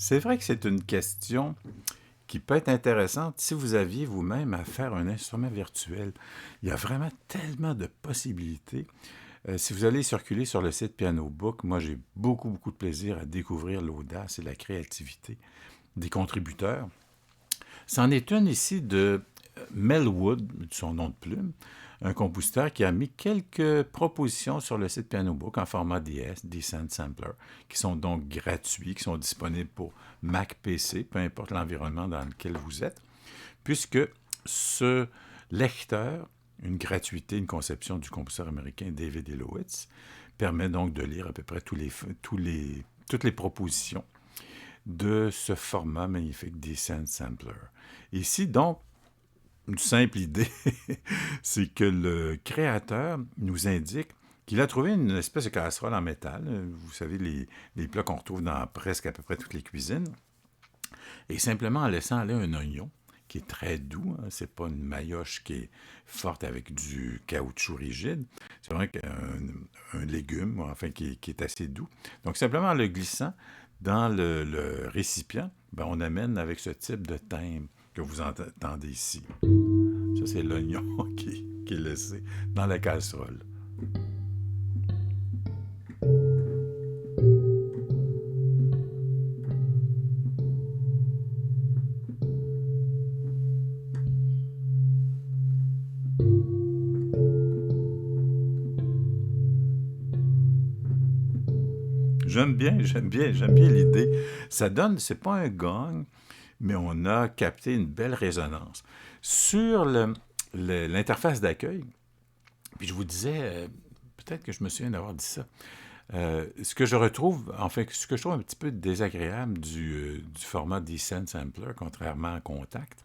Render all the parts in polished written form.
C'est vrai que c'est une question qui peut être intéressante si vous aviez vous-même à faire un instrument virtuel. Il y a vraiment tellement de possibilités. Si vous allez circuler sur le site Piano Book, moi j'ai beaucoup, beaucoup de plaisir à découvrir l'audace et la créativité des contributeurs. C'en est une ici de Mel Wood, son nom de plume, un compositeur qui a mis quelques propositions sur le site Piano Book en format DS, Descent Sampler, qui sont donc gratuits, qui sont disponibles pour Mac PC, peu importe l'environnement dans lequel vous êtes, puisque ce lecteur, une gratuité, une conception du compositeur américain David Elowitz, permet donc de lire à peu près toutes les propositions de ce format magnifique Descent Sampler. Ici, donc, une simple idée, c'est que le créateur nous indique qu'il a trouvé une espèce de casserole en métal. Vous savez, les plats qu'on retrouve dans presque à peu près toutes les cuisines. Et simplement en laissant aller un oignon, qui est très doux, hein, c'est pas une maillotche qui est forte avec du caoutchouc rigide, c'est vraiment un légume, enfin, qui est assez doux. Donc, simplement en le glissant dans le récipient, ben, on amène avec ce type de thème que vous entendez ici. Ça, c'est l'oignon qui est laissé dans la casserole. J'aime bien l'idée. Ça donne, c'est pas un gong, mais on a capté une belle résonance. Sur l'interface d'accueil, puis je vous disais, peut-être que je me souviens d'avoir dit ça, ce que je retrouve, en fait, ce que je trouve un petit peu désagréable du format Descent Sampler, contrairement à Contact,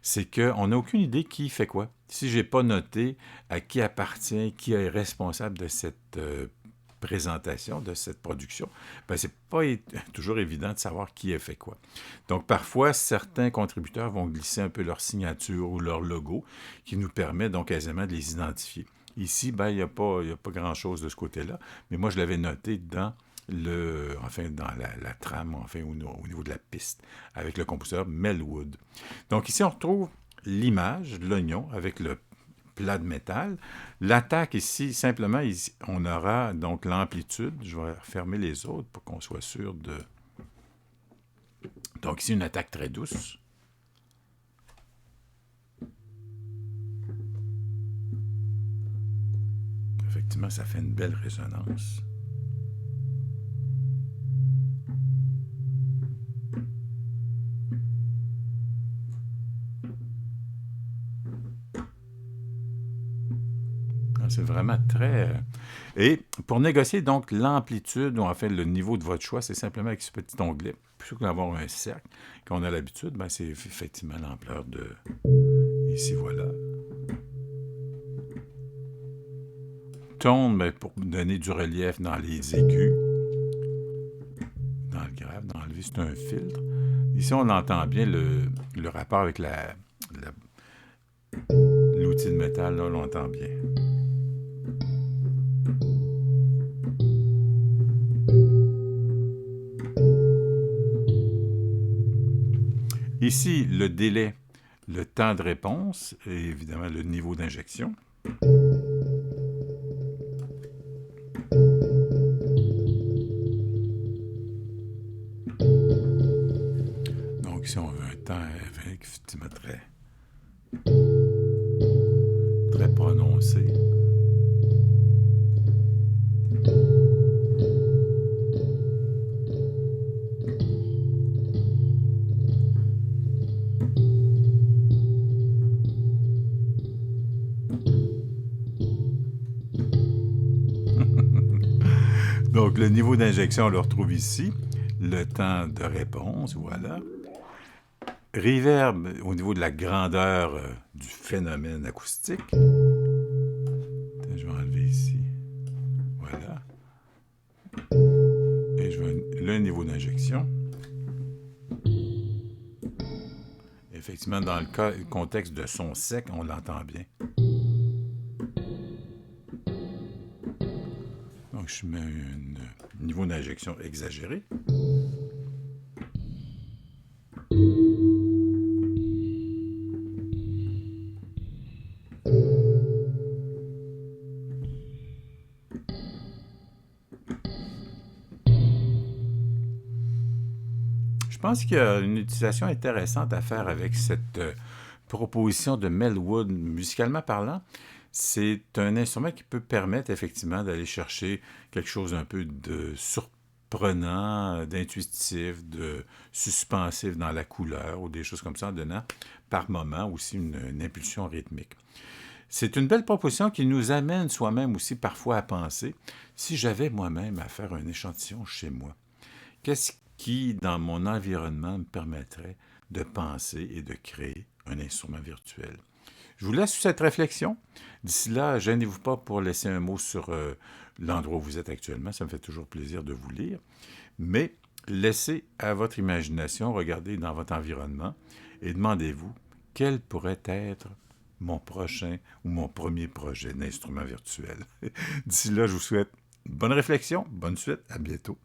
c'est qu'on n'a aucune idée qui fait quoi. Si je n'ai pas noté à qui appartient, qui est responsable de cette présentation, de cette production, ben, c'est pas toujours évident de savoir qui a fait quoi. Donc, parfois, certains contributeurs vont glisser un peu leur signature ou leur logo, qui nous permet donc aisément de les identifier. Ici, ben, il n'y a pas grand-chose de ce côté-là, mais moi, je l'avais noté dans dans la trame, enfin, au niveau de la piste, avec le compositeur Melwood. Donc ici, on retrouve l'image de l'oignon avec le plat de métal. L'attaque ici, simplement, on aura donc l'amplitude. Je vais fermer les autres pour qu'on soit sûr de... Donc ici, une attaque très douce. Effectivement, ça fait une belle résonance. C'est vraiment très... Et pour négocier donc l'amplitude, ou en fait le niveau de votre choix, c'est simplement avec ce petit onglet. Plutôt que d'avoir un cercle, qu'on a l'habitude, ben c'est effectivement l'ampleur de... Ici, voilà. Tone, ben, pour donner du relief dans les aigus. Dans le grave, dans le V, c'est un filtre. Ici, on entend bien le rapport avec l'outil de métal, là, on l'entend bien. Ici, le délai, le temps de réponse et évidemment le niveau d'injection. Donc ici, on veut un temps effectivement très prononcé. Donc, le niveau d'injection, on le retrouve ici. Le temps de réponse, voilà. Reverb au niveau de la grandeur du phénomène acoustique. Je vais enlever ici. Voilà. Et je vais le niveau d'injection. Effectivement, dans le contexte de son sec, on l'entend bien. Donc, je mets un niveau d'injection exagéré. Je pense qu'il y a une utilisation intéressante à faire avec cette proposition de Melwood, musicalement parlant. C'est un instrument qui peut permettre effectivement d'aller chercher quelque chose un peu de surprenant, d'intuitif, de suspensif dans la couleur ou des choses comme ça, en donnant par moment aussi une impulsion rythmique. C'est une belle proposition qui nous amène soi-même aussi parfois à penser, si j'avais moi-même à faire un échantillon chez moi, qu'est-ce qui, dans mon environnement, me permettrait de penser et de créer un instrument virtuel? Je vous laisse sur cette réflexion. D'ici là, gênez-vous pas pour laisser un mot sur l'endroit où vous êtes actuellement. Ça me fait toujours plaisir de vous lire. Mais laissez à votre imagination, regardez dans votre environnement et demandez-vous quel pourrait être mon prochain ou mon premier projet d'instrument virtuel. D'ici là, je vous souhaite bonne réflexion, bonne suite, à bientôt.